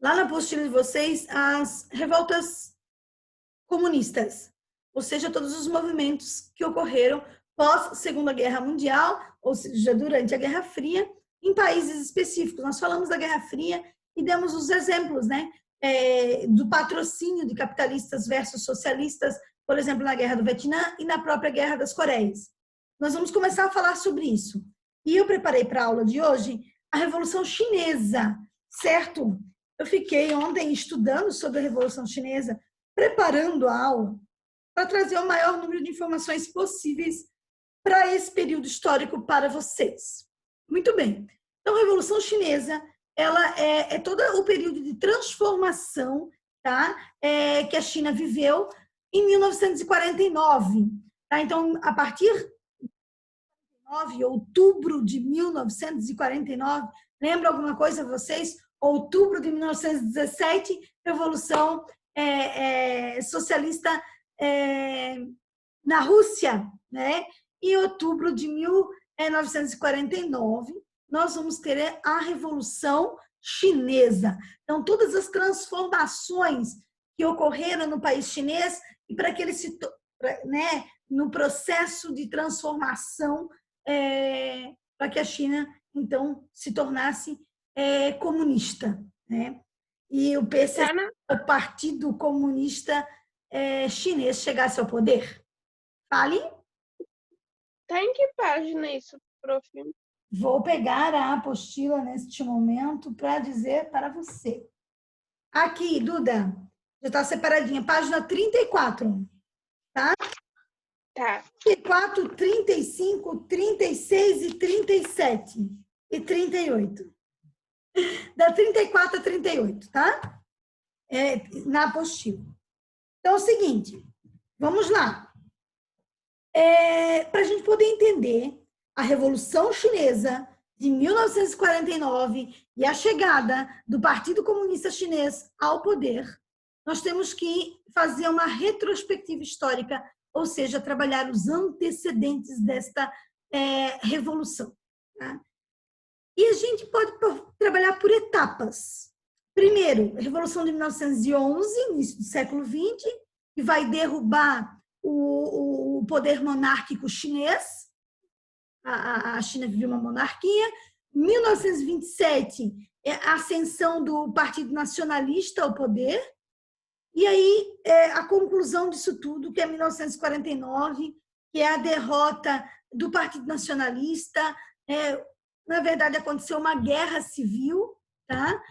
lá na apostila de vocês as revoltas comunistas, ou seja, todos os movimentos que ocorreram pós Segunda Guerra Mundial, ou seja, durante a Guerra Fria, em países específicos. Nós falamos da Guerra Fria e demos os exemplos, né, do patrocínio de capitalistas versus socialistas, por exemplo, na Guerra do Vietnã e na própria Guerra das Coreias. Nós vamos começar a falar sobre isso. E eu preparei para a aula de hoje a Revolução Chinesa, certo? Eu fiquei ontem estudando sobre a Revolução Chinesa, preparando a aula para trazer o maior número de informações possíveis para esse período histórico para vocês. Muito bem. Então, a Revolução Chinesa, ela é todo o período de transformação, tá? Que a China viveu em 1949. Tá? Então, a partir de outubro de 1949, lembra alguma coisa vocês? Outubro de 1917, Revolução socialista na Rússia, né? Em outubro de 1949, nós vamos ter a Revolução Chinesa. Então, todas as transformações que ocorreram no país chinês e para que ele se, né, no processo de transformação, para que a China, então, se tornasse comunista, né? E o PCC, o Partido Comunista Chinês, chegasse ao poder. Fale. Tá em que página isso, prof? Vou pegar a apostila neste momento para dizer para você. Aqui, Duda, já está separadinha, página 34, tá? Tá. 34, 35, 36 e 37 e 38. Da 34 a 38, tá? Na apostila. Então, é o seguinte, vamos lá. Para a gente poder entender a Revolução Chinesa de 1949 e a chegada do Partido Comunista Chinês ao poder, nós temos que fazer uma retrospectiva histórica, ou seja, trabalhar os antecedentes desta revolução. Tá? E a gente pode trabalhar por etapas. Primeiro, a Revolução de 1911, início do século XX, que vai derrubar o poder monárquico chinês. A China vivia uma monarquia. 1927, a ascensão do Partido Nacionalista ao poder. E aí, a conclusão disso tudo, que é 1949, que é a derrota do Partido Nacionalista. Na verdade, aconteceu uma guerra civil, tá?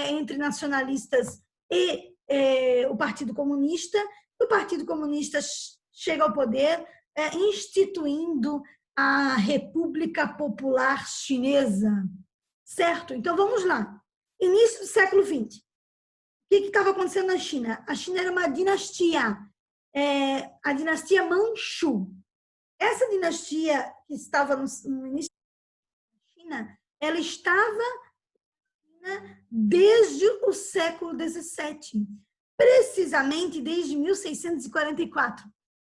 Entre nacionalistas e o Partido Comunista. O Partido Comunista chega ao poder instituindo a República Popular Chinesa, certo? Então, vamos lá. Início do século XX. O que estava acontecendo na China? A China era uma dinastia, a dinastia Manchu. Essa dinastia que estava no início da China, ela estava desde o século XVII, precisamente desde 1644.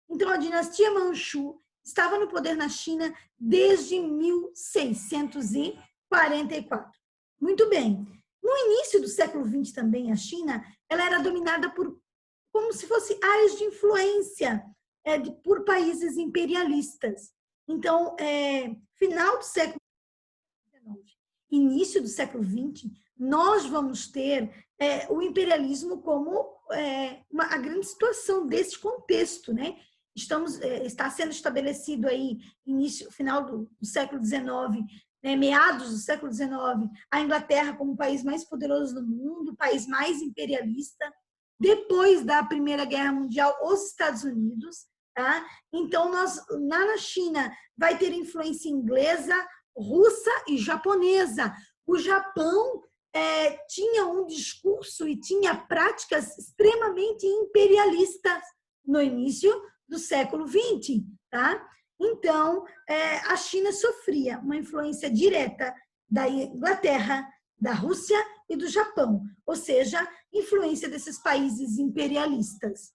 Então, a dinastia Manchu estava no poder na China desde 1644. Muito bem. No início do século XX também, a China ela era dominada por como se fosse áreas de influência por países imperialistas. Então, final do século XIX, início do século XX, nós vamos ter o imperialismo como a grande situação desse contexto, né? Está sendo estabelecido aí, final do século XIX, meados do século XIX, a Inglaterra como o país mais poderoso do mundo, o país mais imperialista. Depois da Primeira Guerra Mundial, os Estados Unidos. Tá? Então, na China vai ter influência inglesa, russa e japonesa. O Japão tinha um discurso e tinha práticas extremamente imperialistas no início do século XX. Tá? Então, a China sofria uma influência direta da Inglaterra, da Rússia e do Japão, ou seja, influência desses países imperialistas.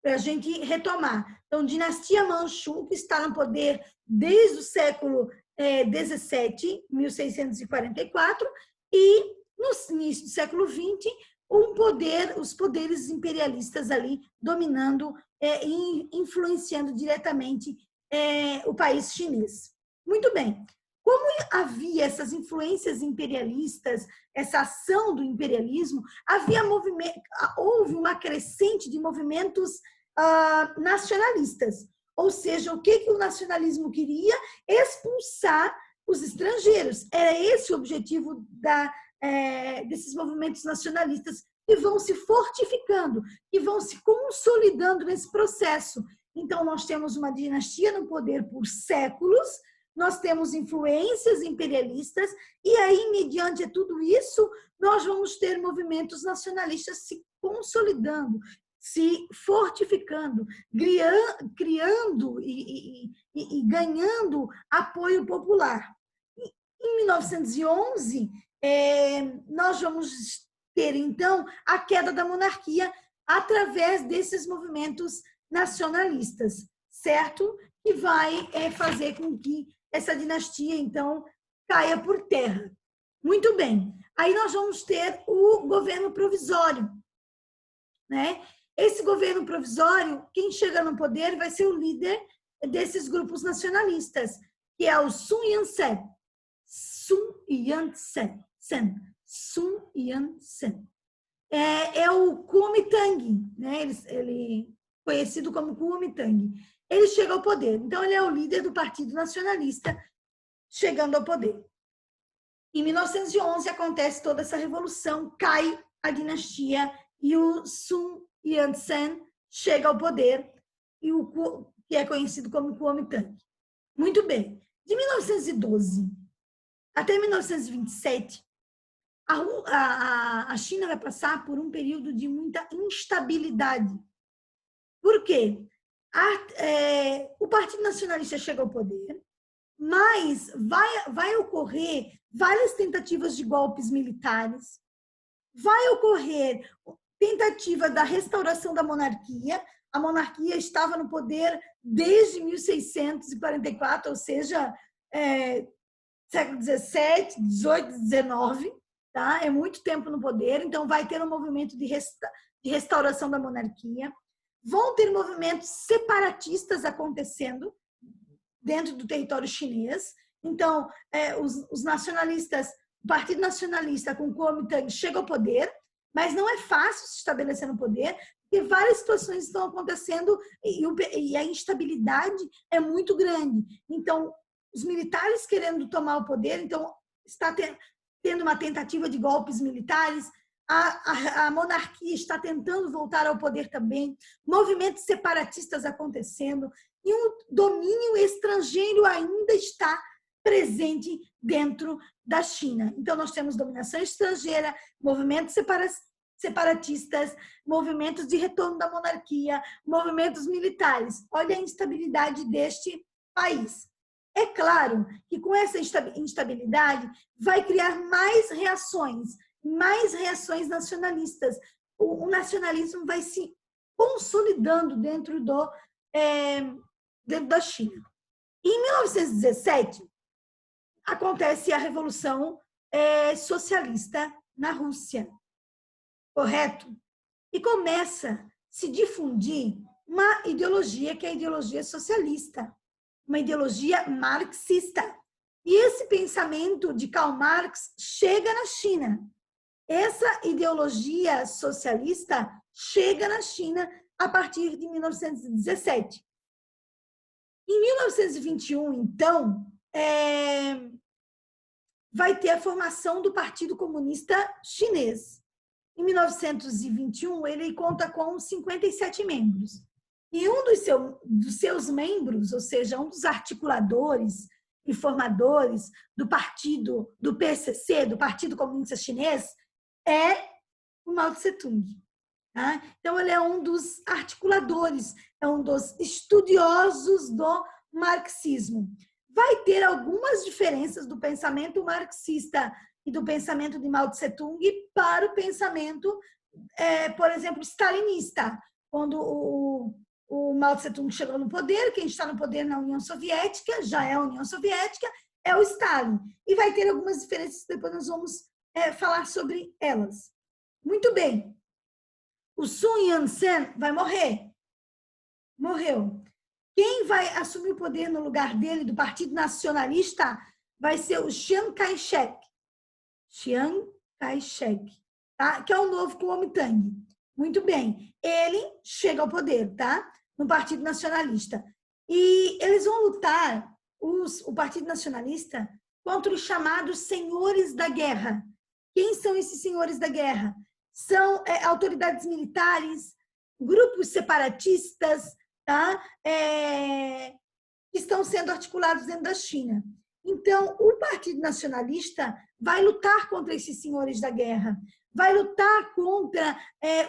Para a gente retomar. Então, dinastia Manchu, que está no poder desde o século XVII, 1644, e início do século XX, os poderes imperialistas ali dominando e influenciando diretamente o país chinês. Muito bem. Como havia essas influências imperialistas, essa ação do imperialismo, houve uma crescente de movimentos nacionalistas. Ou seja, o que o nacionalismo queria? Expulsar os estrangeiros. Era esse o objetivo desses movimentos nacionalistas, que vão se fortificando, que vão se consolidando nesse processo. Então, nós temos uma dinastia no poder por séculos, nós temos influências imperialistas, e aí, mediante tudo isso, nós vamos ter movimentos nacionalistas se consolidando, se fortificando, criando e ganhando apoio popular. Em 1911, nós vamos ter, então, a queda da monarquia através desses movimentos nacionalistas, certo? Que vai fazer com que essa dinastia, então, caia por terra. Muito bem. Aí nós vamos ter o governo provisório, né? Esse governo provisório, quem chega no poder vai ser o líder desses grupos nacionalistas, que é o Sun Yat-sen. Sun Yat-sen. Sun Yat-sen. É o Kuomintang, né? Ele conhecido como Kuomintang. Ele chega ao poder. Então, ele é o líder do Partido Nacionalista chegando ao poder. Em 1911, acontece toda essa revolução, cai a dinastia e o Sun Yat-sen chega ao poder, que é conhecido como Kuomintang. Muito bem. De 1912 até 1927, a China vai passar por um período de muita instabilidade. Por quê? O Partido Nacionalista chega ao poder, mas vai ocorrer várias tentativas de golpes militares, vai ocorrer tentativa da restauração da monarquia. A monarquia estava no poder desde 1644, ou seja, século XVII, XVIII, XIX, tá? É muito tempo no poder, então vai ter um movimento de restauração da monarquia. Vão ter movimentos separatistas acontecendo dentro do território chinês. Então, os nacionalistas, o Partido Nacionalista com Kuomintang chega ao poder, mas não é fácil se estabelecer no poder, porque várias situações estão acontecendo e a instabilidade é muito grande. Então, os militares querendo tomar o poder, então está tendo uma tentativa de golpes militares, a monarquia está tentando voltar ao poder também, movimentos separatistas acontecendo, e um domínio estrangeiro ainda está presente dentro da China. Então, nós temos dominação estrangeira, movimentos separatistas, movimentos de retorno da monarquia, movimentos militares. Olha a instabilidade deste país. É claro que com essa instabilidade vai criar mais reações nacionalistas. O nacionalismo vai se consolidando dentro da China. Em 1917, acontece a Revolução Socialista na Rússia, correto? E começa a se difundir uma ideologia que é a ideologia socialista, uma ideologia marxista. E esse pensamento de Karl Marx chega na China. Essa ideologia socialista chega na China a partir de 1917. Em 1921, então, vai ter a formação do Partido Comunista Chinês. Em 1921, ele conta com 57 membros. E um dos seus membros, ou seja, um dos articuladores e formadores do PCC, do Partido Comunista Chinês, é o Mao Tse-tung. Tá? Então, ele é um dos articuladores, é um dos estudiosos do marxismo. Vai ter algumas diferenças do pensamento marxista e do pensamento de Mao Tse-tung para o pensamento, por exemplo, stalinista. Quando o Mao Tse-tung chegou no poder, quem está no poder na União Soviética, já é a União Soviética, é o Stalin. E vai ter algumas diferenças que depois nós vamos falar sobre elas. Muito bem. O Sun Yat-sen vai morrer. Morreu. Quem vai assumir o poder no lugar dele, do Partido Nacionalista, vai ser o Chiang Kai-shek. Chiang Kai-shek, tá? Que é o novo Kuomintang. Muito bem. Ele chega ao poder, tá? No Partido Nacionalista. E eles vão lutar, o Partido Nacionalista, contra os chamados senhores da guerra. Quem são esses senhores da guerra? São autoridades militares, grupos separatistas, tá? Que estão sendo articulados dentro da China. Então, o Partido Nacionalista vai lutar contra esses senhores da guerra, vai lutar contra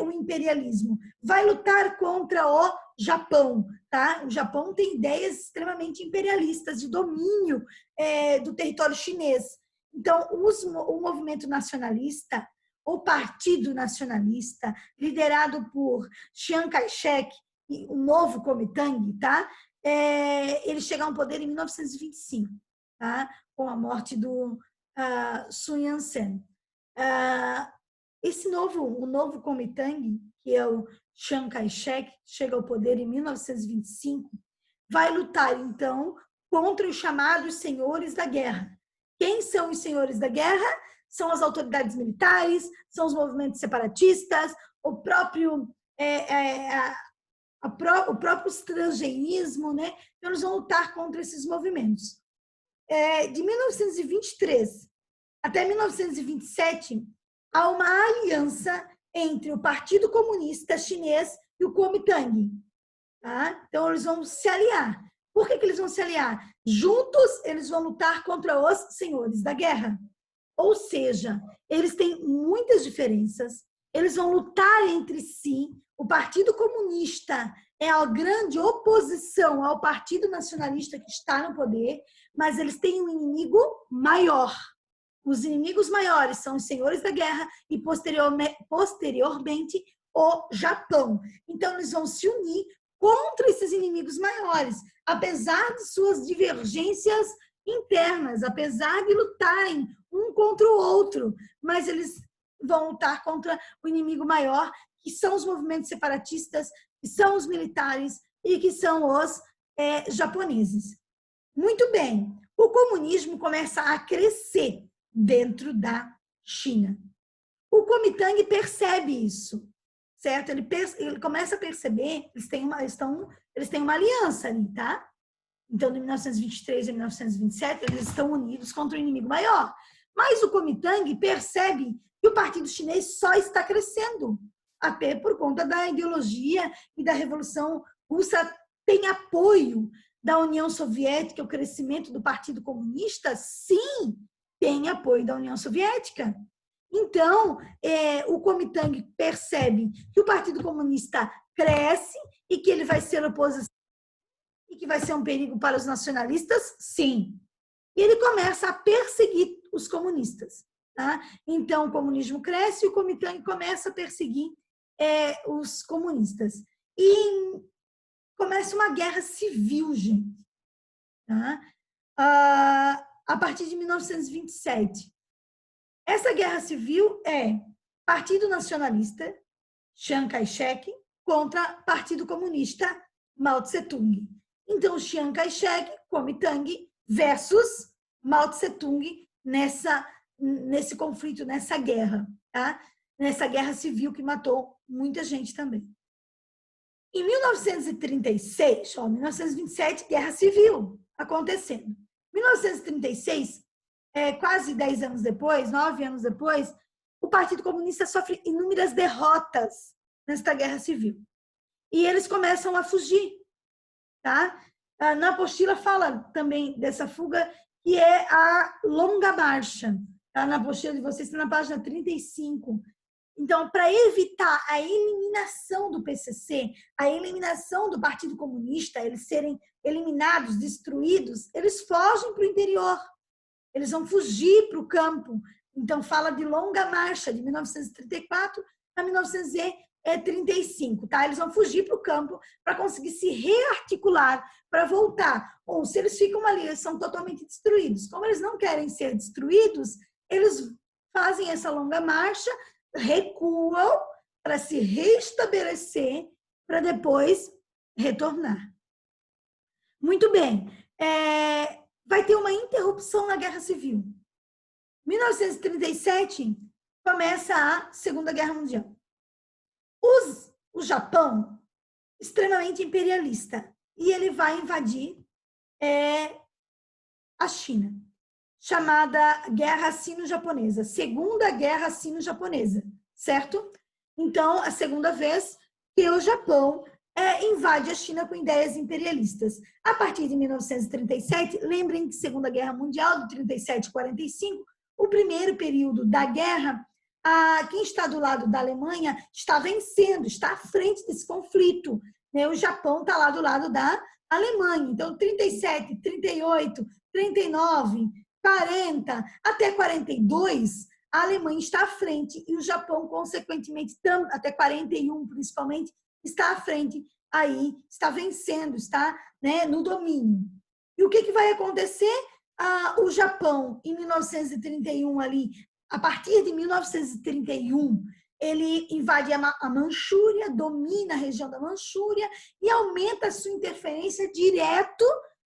o imperialismo, vai lutar contra o Japão. Tá? O Japão tem ideias extremamente imperialistas de domínio do território chinês. Então, o movimento nacionalista, o Partido Nacionalista, liderado por Chiang Kai-shek, o novo Kuomintang, tá? Ele chega ao poder em 1925, tá? Com a morte do Sun Yat-sen. O novo Kuomintang, que é o Chiang Kai-shek, chega ao poder em 1925, vai lutar, então, contra os chamados senhores da guerra. Quem são os senhores da guerra? São as autoridades militares, são os movimentos separatistas, o próprio estrangeirismo, né? Então, eles vão lutar contra esses movimentos. De 1923 até 1927, há uma aliança entre o Partido Comunista Chinês e o Kuomintang. Tá? Então, eles vão se aliar. Por que eles vão se aliar? Juntos, eles vão lutar contra os senhores da guerra. Ou seja, eles têm muitas diferenças, eles vão lutar entre si. O Partido Comunista é a grande oposição ao Partido Nacionalista que está no poder, mas eles têm um inimigo maior. Os inimigos maiores são os senhores da guerra e, posteriormente, o Japão. Então, eles vão se unir contra esses inimigos maiores, apesar de suas divergências internas, apesar de lutarem um contra o outro, mas eles vão lutar contra o inimigo maior, que são os movimentos separatistas, que são os militares e que são os japoneses. Muito bem, o comunismo começa a crescer dentro da China. O Kuomintang percebe isso, certo? Ele começa a perceber, eles têm uma aliança ali, tá? Então, de 1923 a 1927, eles estão unidos contra o inimigo maior. Mas o Kuomintang percebe que o Partido Chinês só está crescendo, até por conta da ideologia e da Revolução Russa. Tem apoio da União Soviética, o crescimento do Partido Comunista? Sim, tem apoio da União Soviética. Então, o Kuomintang percebe que o Partido Comunista cresce e que ele vai ser oposição e que vai ser um perigo para os nacionalistas? Sim. E ele começa a perseguir os comunistas. Tá? Então, o comunismo cresce e o Kuomintang começa a perseguir os comunistas. E começa uma guerra civil, gente. Tá? A partir de 1927. Essa guerra civil é Partido Nacionalista, Chiang Kai-shek, contra Partido Comunista, Mao Tse-tung. Então, Chiang Kai-shek, Kuomintang, versus Mao Tse-tung nesse conflito, nessa guerra, tá? Nessa guerra civil que matou muita gente também. Em 1936, 1927, guerra civil acontecendo. 1936, quase 10 anos depois, 9 anos depois, o Partido Comunista sofre inúmeras derrotas nesta guerra civil. E eles começam a fugir. Tá? Na apostila fala também dessa fuga, que é a longa marcha. Tá? Na apostila de vocês, está na página 35. Então, para evitar a eliminação do PCC, a eliminação do Partido Comunista, eles serem eliminados, destruídos, eles fogem para o interior. Eles vão fugir para o campo. Então, fala de longa marcha, de 1934 a 1935. Tá? Eles vão fugir para o campo para conseguir se rearticular, para voltar. Ou se eles ficam ali, eles são totalmente destruídos. Como eles não querem ser destruídos, eles fazem essa longa marcha, recuam para se restabelecer, para depois retornar. Muito bem. Vai ter uma interrupção na Guerra Civil. 1937, começa a Segunda Guerra Mundial. O Japão, extremamente imperialista, e ele vai invadir a China, chamada Guerra Sino-Japonesa, Segunda Guerra Sino-Japonesa, certo? Então, a segunda vez que o Japão invade a China com ideias imperialistas. A partir de 1937, lembrem que Segunda Guerra Mundial, de 37 a 45, o primeiro período da guerra, quem está do lado da Alemanha está vencendo, está à frente desse conflito. O Japão está lá do lado da Alemanha. Então, 37, 38, 39, 40, até 42, a Alemanha está à frente e o Japão, consequentemente, até 41, principalmente, está à frente, aí está vencendo, está no domínio. E o que vai acontecer? O Japão, em 1931, ali, a partir de 1931, ele invade a Manchúria, domina a região da Manchúria e aumenta a sua interferência direto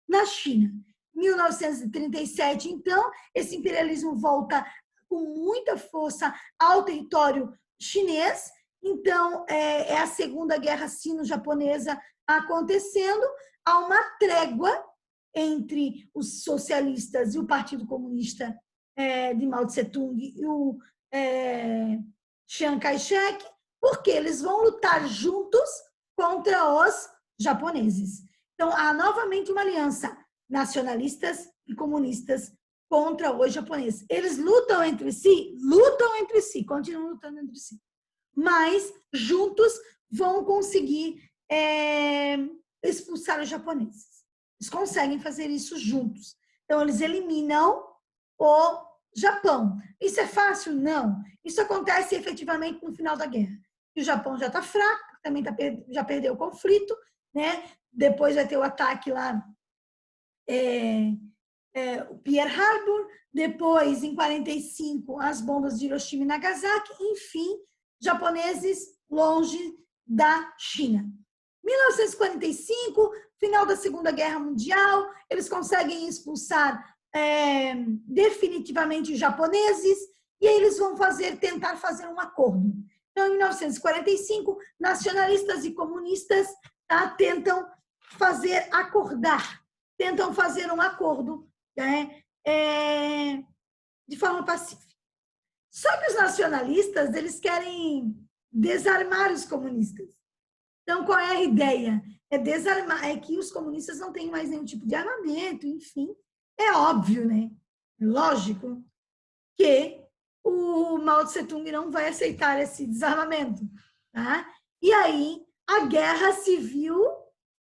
na China. Em 1937, então, esse imperialismo volta com muita força ao território chinês. Então, é a Segunda Guerra Sino-Japonesa acontecendo. Há uma trégua entre os socialistas e o Partido Comunista de Mao Tse-tung e o Chiang Kai-shek, porque eles vão lutar juntos contra os japoneses. Então, há novamente uma aliança, nacionalistas e comunistas contra os japoneses. Eles lutam entre si, continuam lutando entre si. Mas, juntos, vão conseguir expulsar os japoneses. Eles conseguem fazer isso juntos. Então, eles eliminam o Japão. Isso é fácil? Não. Isso acontece efetivamente no final da guerra. E o Japão já está fraco, também já perdeu o conflito, Depois vai ter o ataque lá, o Pearl Harbor, depois, em 45, as bombas de Hiroshima e Nagasaki, enfim, japoneses longe da China. 1945, final da Segunda Guerra Mundial, eles conseguem expulsar definitivamente os japoneses e aí eles vão tentar fazer um acordo. Então, em 1945, nacionalistas e comunistas tentam fazer um acordo de forma pacífica. Só que os nacionalistas, eles querem desarmar os comunistas. Então, qual é a ideia? É desarmar, é que os comunistas não têm mais nenhum tipo de armamento, enfim. É óbvio, Lógico que o Mao Tse-tung não vai aceitar esse desarmamento. Tá? E aí, a guerra civil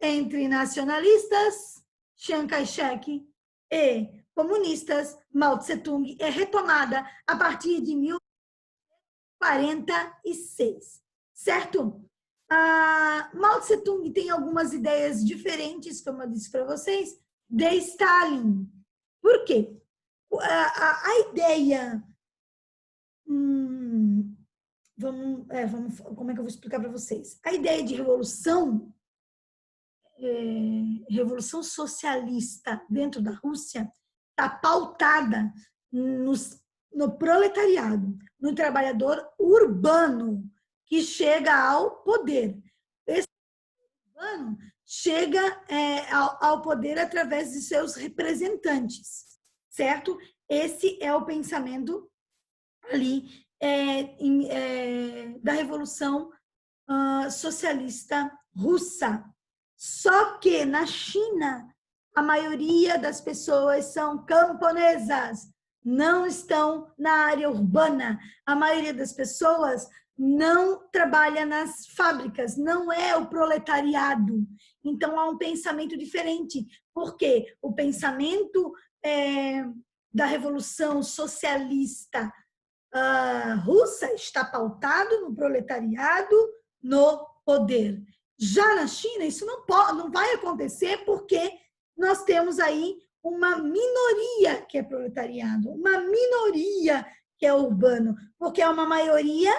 entre nacionalistas, Chiang Kai-shek, e comunistas, Mao Tse-tung, é retomada a partir de 1946, certo? Mao Tse-tung tem algumas ideias diferentes, como eu disse para vocês, de Stalin. Por quê? A ideia... como é que eu vou explicar para vocês? A ideia de revolução socialista dentro da Rússia está pautada no proletariado, no trabalhador urbano que chega ao poder. Esse urbano chega ao poder através de seus representantes, certo? Esse é o pensamento ali da Revolução Socialista Russa. Só que na China, a maioria das pessoas são camponesas, não estão na área urbana. A maioria das pessoas não trabalha nas fábricas, não é o proletariado. Então, há um pensamento diferente, porque o pensamento da Revolução Socialista russa está pautado no proletariado, no poder. Já na China, isso não vai acontecer porque nós temos aí uma minoria que é proletariado, uma minoria que é urbano? Porque é uma maioria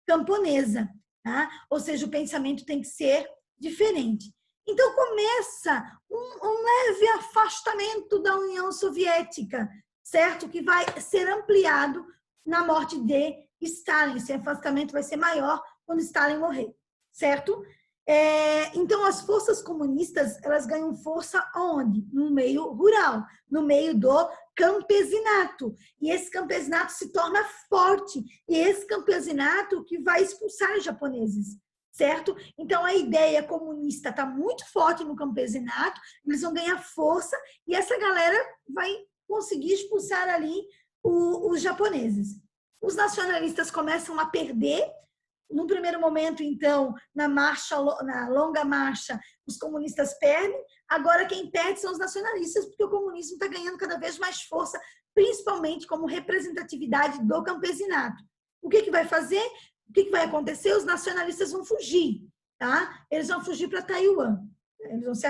camponesa, tá? Ou seja, o pensamento tem que ser diferente. Então, começa um leve afastamento da União Soviética, certo? Que vai ser ampliado na morte de Stalin. Esse afastamento vai ser maior quando Stalin morrer, certo? Então, as forças comunistas, elas ganham força onde? No meio rural, no meio do campesinato. E esse campesinato se torna forte. E esse campesinato que vai expulsar os japoneses, certo? Então, a ideia comunista está muito forte no campesinato, eles vão ganhar força e essa galera vai conseguir expulsar ali os japoneses. Os nacionalistas começam a perder. No primeiro momento, então, na longa marcha, os comunistas perdem. Agora, quem perde são os nacionalistas, porque o comunismo está ganhando cada vez mais força, principalmente como representatividade do campesinato. O que vai fazer? O que vai acontecer? Os nacionalistas vão fugir, tá? Eles vão fugir para Taiwan. Eles vão se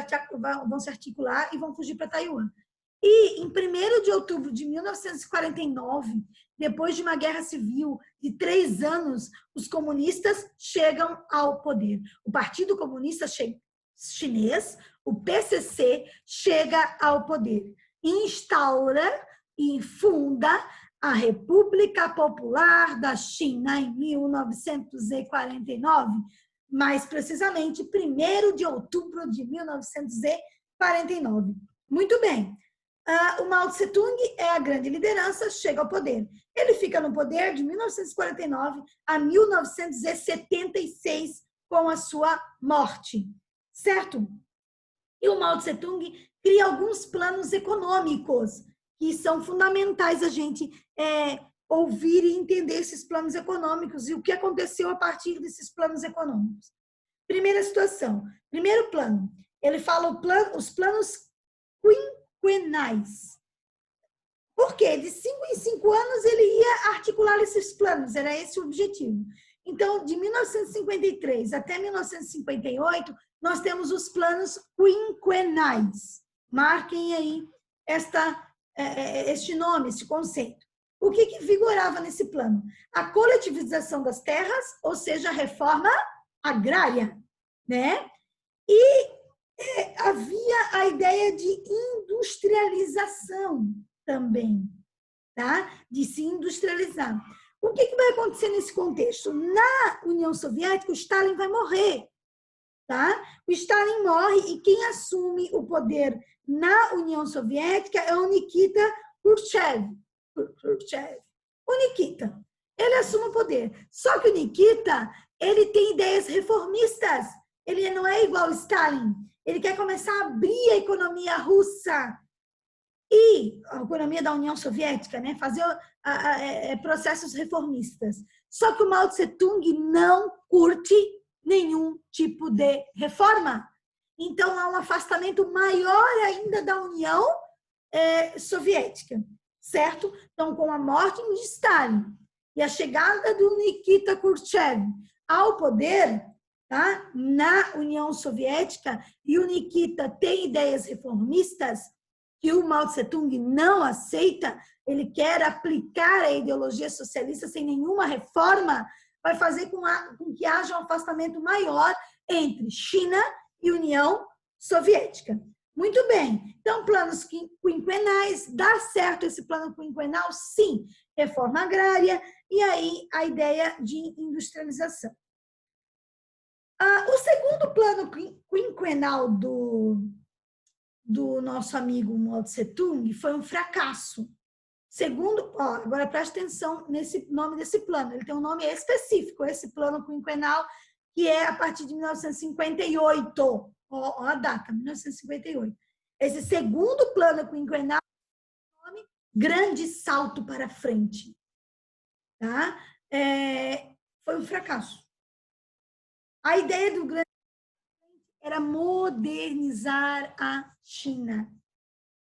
articular e vão fugir para Taiwan. E, em 1º de outubro de 1949, depois de uma guerra civil de 3 anos, os comunistas chegam ao poder. O Partido Comunista Chinês, o PCC, chega ao poder. Instaura e funda a República Popular da China em 1949, mais precisamente 1º de outubro de 1949. Muito bem. O Mao Tse-tung é a grande liderança, chega ao poder. Ele fica no poder de 1949 a 1976, com a sua morte, certo? E o Mao Tse-tung cria alguns planos econômicos, que são fundamentais a gente ouvir e entender esses planos econômicos e o que aconteceu a partir desses planos econômicos. Primeira situação, primeiro plano, ele fala os planos quinquenais. Por quê? De 5 em 5 anos ele ia articular esses planos, era esse o objetivo. Então, de 1953 até 1958, nós temos os planos quinquenais. Marquem aí este nome, este conceito. O que vigorava nesse plano? A coletivização das terras, ou seja, a reforma agrária, né? E havia a ideia de industrialização também, tá? De se industrializar. O que vai acontecer nesse contexto? Na União Soviética, o Stalin vai morrer, tá? O Stalin morre e quem assume o poder na União Soviética é o Nikita Khrushchev. O Nikita, ele assume o poder. Só que o Nikita, ele tem ideias reformistas. Ele não é igual ao Stalin. Ele quer começar a abrir a economia russa e a economia da União Soviética, né? Fazer processos reformistas. Só que o Mao Tse-tung não curte nenhum tipo de reforma. Então, há um afastamento maior ainda da União Soviética, certo? Então, com a morte de Stalin e a chegada do Nikita Khrushchev ao poder, tá? Na União Soviética, e o Nikita tem ideias reformistas que o Mao Tse-tung não aceita, ele quer aplicar a ideologia socialista sem nenhuma reforma, vai fazer com que haja um afastamento maior entre China e União Soviética. Muito bem, então planos quinquenais, dá certo esse plano quinquenal? Sim, reforma agrária e aí a ideia de industrialização. O segundo plano quinquenal do nosso amigo Mao Tse-tung foi um fracasso. Segundo, agora preste atenção nesse nome desse plano, ele tem um nome específico, esse plano quinquenal, que é a partir de 1958, a data, 1958. Esse segundo plano quinquenal tem o nome Grande Salto para Frente. Tá? Foi um fracasso. A ideia do Grande era modernizar a China.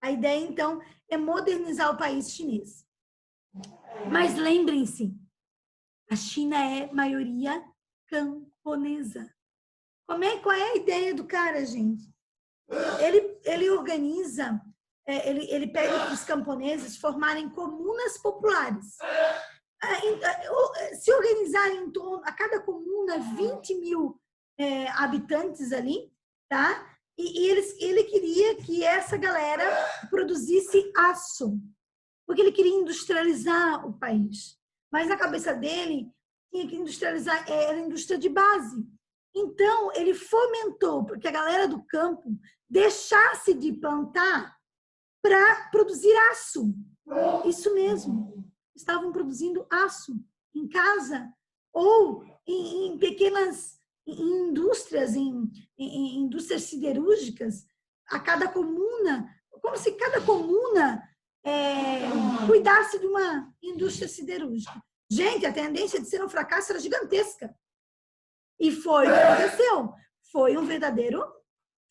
A ideia, então, é modernizar o país chinês. Mas lembrem-se, a China é maioria camponesa. Qual é a ideia do cara, gente? Ele organiza, ele pede para os camponeses formarem comunas populares. se organizar em torno, a cada comuna, 20 mil habitantes ali, tá? E ele queria que essa galera produzisse aço, porque ele queria industrializar o país. Mas na cabeça dele, tinha que industrializar, era indústria de base. Então, ele fomentou porque a galera do campo deixasse de plantar para produzir aço. Isso mesmo. Estavam produzindo aço em casa ou em pequenas indústrias, em indústrias siderúrgicas, a cada comuna, como se cada comuna cuidasse de uma indústria siderúrgica. Gente, a tendência de ser um fracasso era gigantesca. E foi o que aconteceu. Foi um verdadeiro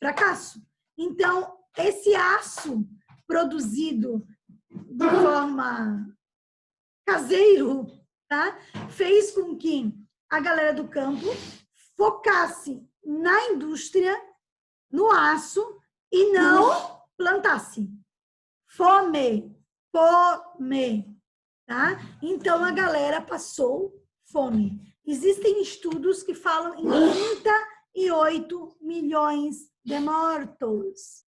fracasso. Então, esse aço produzido de forma caseiro, tá? Fez com que a galera do campo focasse na indústria, no aço, e não plantasse. Fome. Tá? Então, a galera passou fome. Existem estudos que falam em 38 milhões de mortos.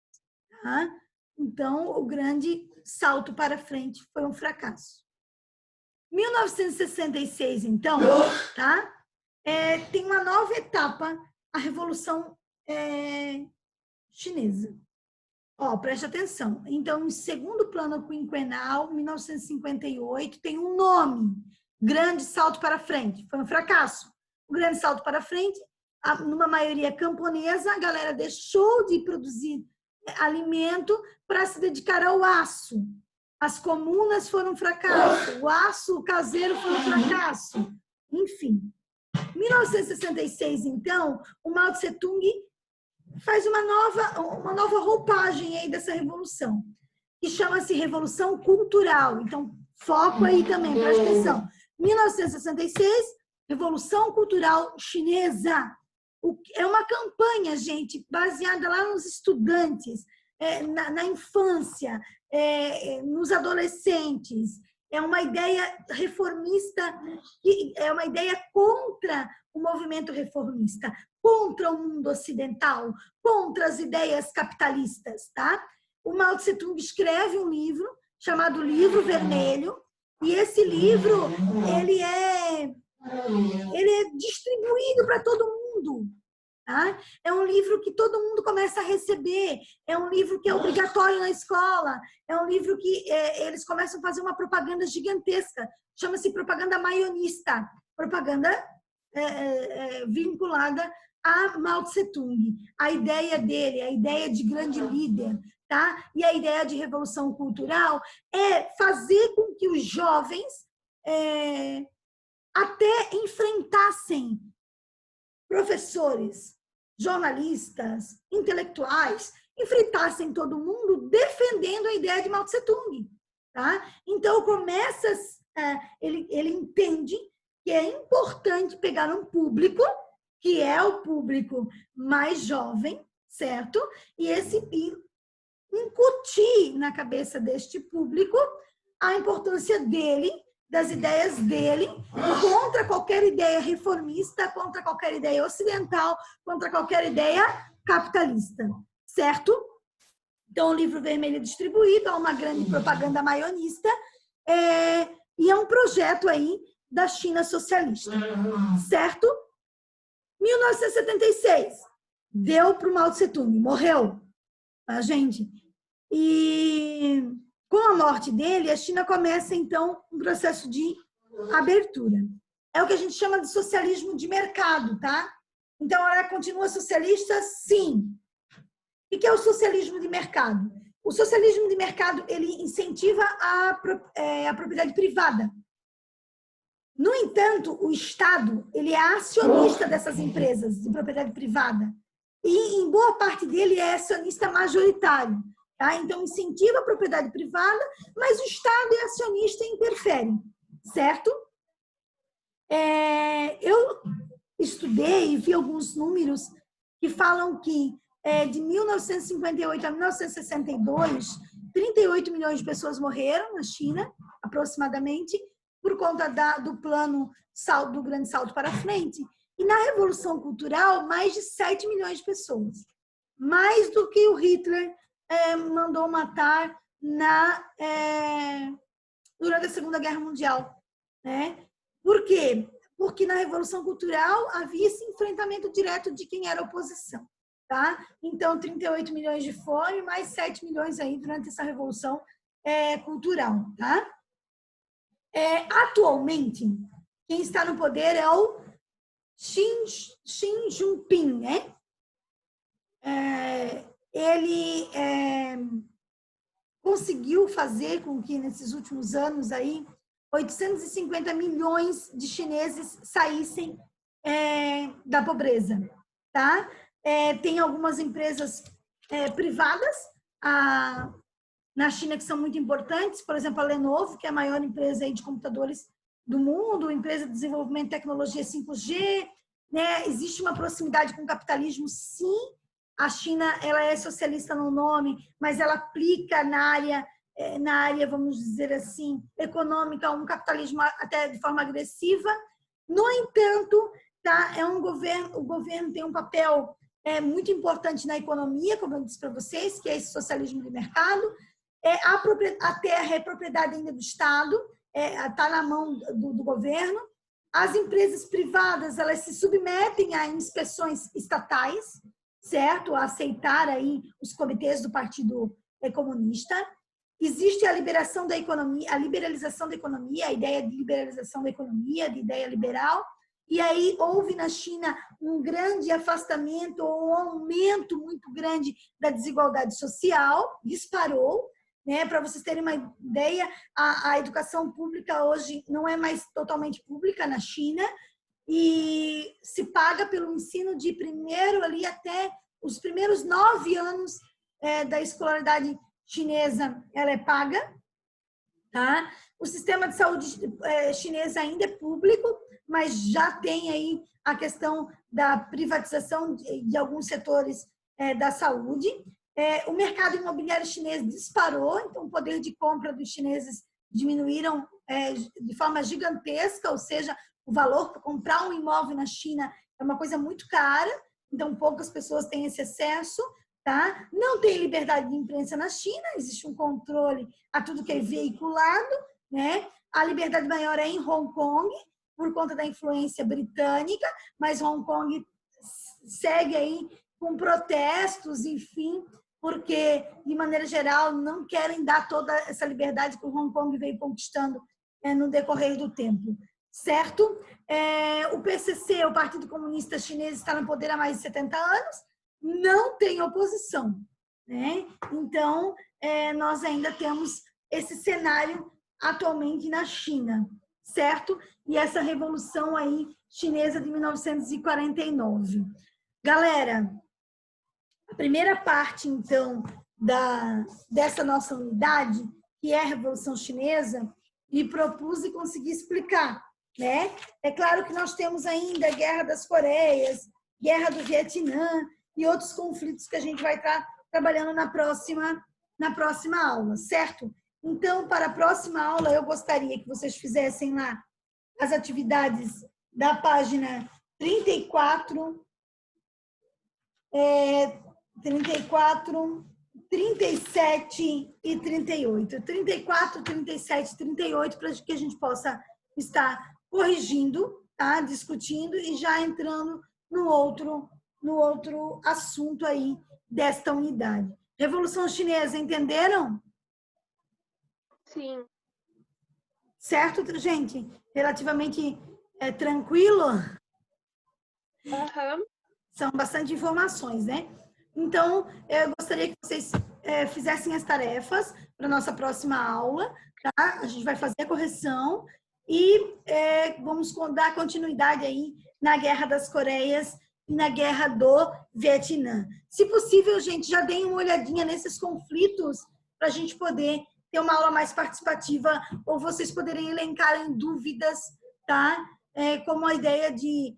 Tá? Então, o grande salto para frente foi um fracasso. 1966, então, tá? Tem uma nova etapa, a Revolução Chinesa. Preste atenção. Então, em segundo plano quinquenal, 1958, tem um nome, Grande Salto para Frente. Foi um fracasso. O Grande Salto para Frente, numa maioria camponesa, a galera deixou de produzir alimento para se dedicar ao aço. As comunas foram um fracasso, o aço caseiro foi um fracasso. Enfim, 1966, então, o Mao Tse-tung faz uma nova roupagem aí dessa revolução, que chama-se Revolução Cultural. Então, foco aí também, presta atenção. 1966, Revolução Cultural Chinesa. É uma campanha, gente, baseada lá nos estudantes, na infância, nos adolescentes. É uma ideia reformista, é uma ideia contra o movimento reformista, contra o mundo ocidental, contra as ideias capitalistas, tá? O Mao Tse-tung escreve um livro chamado Livro Vermelho, e esse livro ele é distribuído para todo mundo. Tá? É um livro que todo mundo começa a receber, é um livro que é obrigatório na escola, é um livro que eles começam a fazer uma propaganda gigantesca, chama-se propaganda maionista, propaganda vinculada a Mao Tse-tung. A ideia dele, a ideia de grande líder, tá? E a ideia de revolução cultural é fazer com que os jovens até enfrentassem professores, jornalistas, intelectuais, enfrentassem todo mundo defendendo a ideia de Mao Tse-tung. Tá? Então, ele entende que é importante pegar um público, que é o público mais jovem, certo? E incutir na cabeça deste público a importância dele, das ideias dele, contra qualquer ideia reformista, contra qualquer ideia ocidental, contra qualquer ideia capitalista, certo? Então, o Livro Vermelho é distribuído, há uma grande propaganda maionista, e é um projeto aí da China socialista, certo? 1976, deu para o Mao Tse-tung, morreu, a gente. E com a morte dele, a China começa, então, um processo de abertura. É o que a gente chama de socialismo de mercado, tá? Então, ela continua socialista? Sim. O que é o socialismo de mercado? O socialismo de mercado, ele incentiva a propriedade privada. No entanto, o Estado, ele é acionista dessas empresas de propriedade privada. E, em boa parte dele, é acionista majoritário. Tá? Então, incentiva a propriedade privada, mas o Estado é acionista e interfere, certo? Eu estudei e vi alguns números que falam que de 1958 a 1962, 38 milhões de pessoas morreram na China, aproximadamente, por conta do plano do grande salto para frente. E na Revolução Cultural, mais de 7 milhões de pessoas. Mais do que o Hitler mandou matar durante a Segunda Guerra Mundial. Né? Por quê? Porque na Revolução Cultural havia esse enfrentamento direto de quem era oposição. Tá? Então, 38 milhões de fome, mais 7 milhões aí durante essa Revolução Cultural. Tá? Atualmente, quem está no poder é o Xi Jinping, né? Ele conseguiu fazer com que, nesses últimos anos, aí, 850 milhões de chineses saíssem da pobreza. Tá? Tem algumas empresas privadas na China que são muito importantes, por exemplo, a Lenovo, que é a maior empresa aí de computadores do mundo, empresa de desenvolvimento de tecnologia 5G, né? Existe uma proximidade com o capitalismo, sim. A China, ela é socialista no nome, mas ela aplica na área, vamos dizer assim, econômica, um capitalismo até de forma agressiva. No entanto, tá? O governo tem um papel muito importante na economia, como eu disse para vocês, que é esse socialismo de mercado. A terra é propriedade ainda do Estado, está na mão do governo. As empresas privadas, elas se submetem a inspeções estatais, certo? A aceitar aí os comitês do Partido Comunista. Existe a liberalização da economia, a ideia de liberalização da economia, de ideia liberal. E aí houve na China um grande afastamento ou um aumento muito grande da desigualdade social, disparou. Né? Para vocês terem uma ideia, a educação pública hoje não é mais totalmente pública na China e se paga pelo ensino de primeiro ali até os primeiros 9 anos da escolaridade chinesa, ela é paga. Tá? O sistema de saúde chinês ainda é público, mas já tem aí a questão da privatização de alguns setores da saúde. O mercado imobiliário chinês disparou, então o poder de compra dos chineses diminuíram de forma gigantesca, ou seja, o valor para comprar um imóvel na China é uma coisa muito cara, então poucas pessoas têm esse acesso. Tá? Não tem liberdade de imprensa na China, existe um controle a tudo que é veiculado. Né? A liberdade maior é em Hong Kong, por conta da influência britânica, mas Hong Kong segue aí com protestos, enfim, porque, de maneira geral, não querem dar toda essa liberdade que o Hong Kong veio conquistando no decorrer do tempo, certo? O PCC, o Partido Comunista Chinês, está no poder há mais de 70 anos, não tem oposição, né? Então, nós ainda temos esse cenário atualmente na China, certo? E essa revolução aí chinesa de 1949. Galera, a primeira parte, então, dessa nossa unidade, que é a Revolução Chinesa, me propus e consegui explicar, né? É claro que nós temos ainda a Guerra das Coreias, Guerra do Vietnã e outros conflitos que a gente vai estar trabalhando na próxima aula, certo? Então, para a próxima aula, eu gostaria que vocês fizessem lá as atividades da página 34, 37 e 38. 34, 37 e 38, para que a gente possa estar corrigindo, tá? Discutindo e já entrando no outro assunto aí desta unidade. Revolução Chinesa, entenderam? Sim. Certo, gente? Relativamente tranquilo? Aham. São bastante informações, né? Então, eu gostaria que vocês fizessem as tarefas para a nossa próxima aula, tá? A gente vai fazer a correção e vamos dar continuidade aí na Guerra das Coreias e na Guerra do Vietnã. Se possível, gente, já deem uma olhadinha nesses conflitos para a gente poder ter uma aula mais participativa ou vocês poderem elencar em dúvidas, tá? Como a ideia de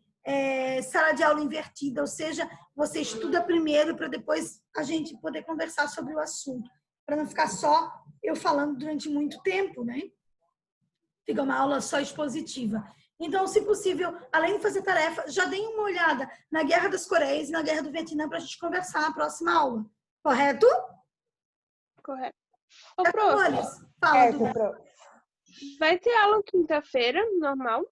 sala de aula invertida, ou seja, você estuda primeiro para depois a gente poder conversar sobre o assunto, para não ficar só eu falando durante muito tempo, né? fica uma aula só expositiva. Então, se possível, além de fazer tarefa, já deem uma olhada na Guerra das Coreias e na Guerra do Vietnã para a gente conversar na próxima aula. Correto? Correto. Ô, prof, Fala, Du. Prof. vai ter aula quinta-feira, normal?